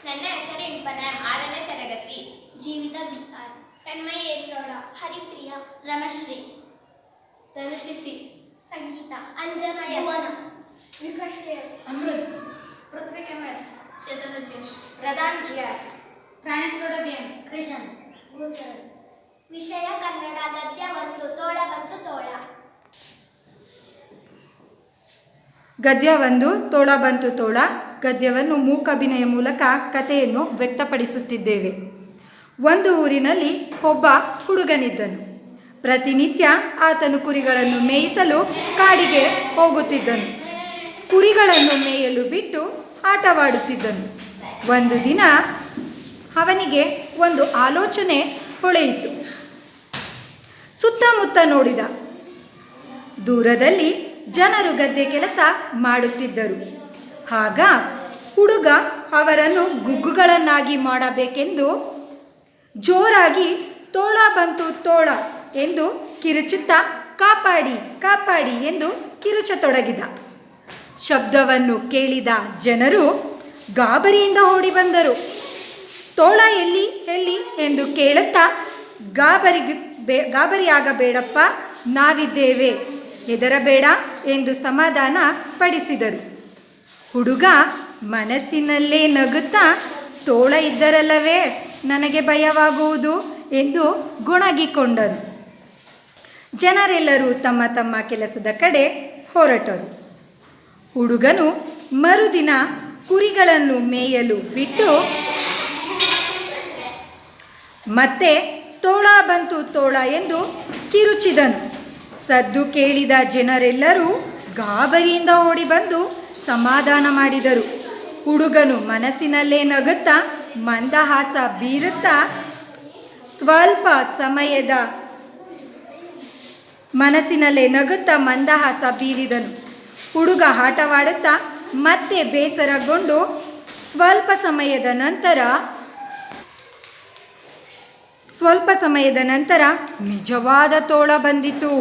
ನನ್ನ ಹೆಸರು ಇಂಪನ, 6ನೇ ತರಗತಿ. ಜೀವಿತ ಬಿಆರ್, ತನ್ಮಯ ಏರಿಯೋಳ, ಹರಿಪ್ರಿಯ, ರಮಶ್ರೀ, ಧನುಶ್ರೀ, ಸಂಗೀತ, ಅಂಜನಯ, ಭುವನ, ವಿಕಾಸ್ ಕೆ, ಅಮೃತ್, ಪೃಥ್ವಿ ಕೆಮಸ್, ಚತುರ್ವೇಶ್, ಪ್ರಧಾನ್ ಜಿಯಾ, ಪ್ರಾಣೇಶ್ಗೌಡ ಬಿಎಂ, ಕೃಷನ್. ವಿಷಯ ಕನ್ನಡ. ಗದ್ಯ 1. ತೋಳ ಬಂತು ತೋಳ. ಗದ್ಯ 1 ತೋಳ ಬಂತು ತೋಳ. ಗದ್ಯವನ್ನು ಮೂಕಭಿನಯ ಮೂಲಕ ಕಥೆಯನ್ನು ವ್ಯಕ್ತಪಡಿಸುತ್ತಿದ್ದೇವೆ. ಒಂದು ಊರಿನಲ್ಲಿ ಒಬ್ಬ ಹುಡುಗನಿದ್ದನು. ಪ್ರತಿನಿತ್ಯ ಆತನು ಕುರಿಗಳನ್ನು ಮೇಯಿಸಲು ಕಾಡಿಗೆ ಹೋಗುತ್ತಿದ್ದನು. ಕುರಿಗಳನ್ನು ಮೇಯಲು ಬಿಟ್ಟು ಆಟವಾಡುತ್ತಿದ್ದನು. ಒಂದು ದಿನ ಅವನಿಗೆ ಒಂದು ಆಲೋಚನೆ ಹೊಳೆಯಿತು. ಸುತ್ತಮುತ್ತ ನೋಡಿದ. ದೂರದಲ್ಲಿ ಜನರು ಗದ್ದೆ ಕೆಲಸ ಮಾಡುತ್ತಿದ್ದರು. ಆಗ ಹುಡುಗ ಅವರನ್ನು ಗುಗ್ಗುಗಳನ್ನಾಗಿ ಮಾಡಬೇಕೆಂದು ಜೋರಾಗಿ ತೋಳ ಬಂತು ತೋಳ ಎಂದು ಕಿರುಚುತ್ತಾ ಕಾಪಾಡಿ ಕಾಪಾಡಿ ಎಂದು ಕಿರುಚತೊಡಗಿದ. ಶಬ್ದವನ್ನು ಕೇಳಿದ ಜನರು ಗಾಬರಿಯಿಂದ ಓಡಿ ಬಂದರು. ತೋಳ ಎಲ್ಲಿ ಎಲ್ಲಿ ಎಂದು ಕೇಳುತ್ತಾ ಗಾಬರಿಯಾಗಬೇಡಪ್ಪ, ನಾವಿದ್ದೇವೆ, ಹೆದರಬೇಡ ಎಂದು ಸಮಾಧಾನ ಪಡಿಸಿದರು. ಹುಡುಗ ಮನಸ್ಸಿನಲ್ಲೇ ನಗುತ್ತಾ ತೋಳ ಇದ್ದರಲ್ಲವೇ ನನಗೆ ಭಯವಾಗುವುದು ಎಂದು ಗೊಣಗಿಕೊಂಡನು. ಜನರೆಲ್ಲರೂ ತಮ್ಮ ತಮ್ಮ ಕೆಲಸದ ಕಡೆ ಹೊರಟರು. ಹುಡುಗನು ಮರುದಿನ ಕುರಿಗಳನ್ನು ಮೇಯಲು ಬಿಟ್ಟು ಮತ್ತೆ ತೋಳ ಬಂತು ತೋಳ ಎಂದು ಕಿರುಚಿದನು. ಸದ್ದು ಕೇಳಿದ ಜನರೆಲ್ಲರೂ ಗಾಬರಿಯಿಂದ ಓಡಿ ಬಂದು ಸಮಾಧಾನ ಮಾಡಿದರು. ಹುಡುಗನು ಮನಸ್ಸಿನಲ್ಲೇ ನಗುತ್ತಾ ಮಂದಹಾಸ ಬೀರುತ್ತಾ ಮಂದಹಾಸ ಬೀರಿದನು. ಹುಡುಗ ಆಟವಾಡುತ್ತಾ ಮತ್ತೆ ಬೇಸರಗೊಂಡು ಸ್ವಲ್ಪ ಸಮಯದ ನಂತರ ನಿಜವಾದ ತೋಳ ಬಂದಿತು.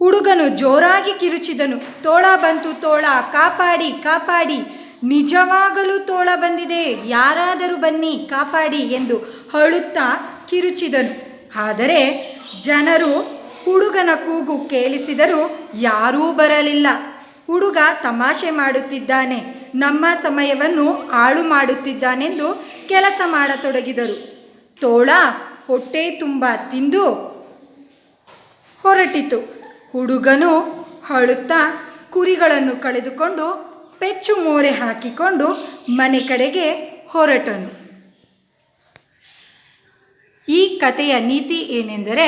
ಹುಡುಗನು ಜೋರಾಗಿ ಕಿರುಚಿದನು, ತೋಳ ಬಂತು ತೋಳ, ಕಾಪಾಡಿ ಕಾಪಾಡಿ, ನಿಜವಾಗಲೂ ತೋಳ ಬಂದಿದೆ, ಯಾರಾದರೂ ಬನ್ನಿ ಕಾಪಾಡಿ ಎಂದು ಅಳುತ್ತಾ ಕಿರುಚಿದನು. ಆದರೆ ಜನರು ಹುಡುಗನ ಕೂಗು ಕೇಳಿಸಿದರೂ ಯಾರೂ ಬರಲಿಲ್ಲ. ಹುಡುಗ ತಮಾಷೆ ಮಾಡುತ್ತಿದ್ದಾನೆ, ನಮ್ಮ ಸಮಯವನ್ನು ಹಾಳು ಮಾಡುತ್ತಿದ್ದಾನೆಂದು ಕೆಲಸ ಮಾಡತೊಡಗಿದರು. ತೋಳ ಹೊಟ್ಟೆ ತುಂಬ ತಿಂದು ಹೊರಟಿತು. ಹುಡುಗನು ಅಳುತ್ತಾ ಕುರಿಗಳನ್ನು ಕಳೆದುಕೊಂಡು ಪೆಚ್ಚು ಮೋರೆ ಹಾಕಿಕೊಂಡು ಮನೆ ಕಡೆಗೆ ಹೊರಟನು. ಈ ಕಥೆಯ ನೀತಿ ಏನೆಂದರೆ